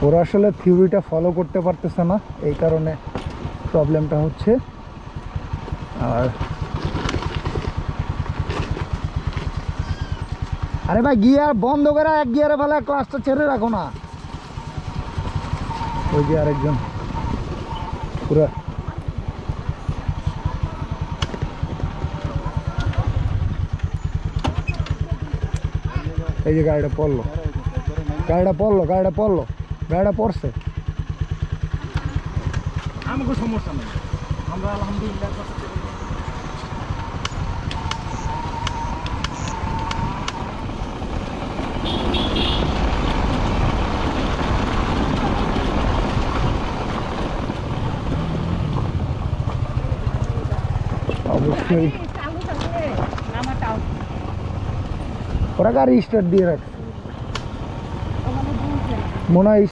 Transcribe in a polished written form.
ওরা আসলে থিওরিটা ফলো করতে পারতেছে না, এই কারণে প্রবলেমটা হচ্ছে। আর আরে ভাই গিয়ার বন্ধ করে এক গিয়ারে ফেলে ক্লাসটা ছেড়ে রাখো না। ওই যে আরেকজন পুরো এই যে গাড়িটা পড়লো, গাড়িটা পড়ছে। আমাকে সমস্যা নেই, আমরা আলহামদুলিল্লাহ অবশ্যই ওরা গাড়ি স্টার্ট দিয়ে রাখছে মনে হয়।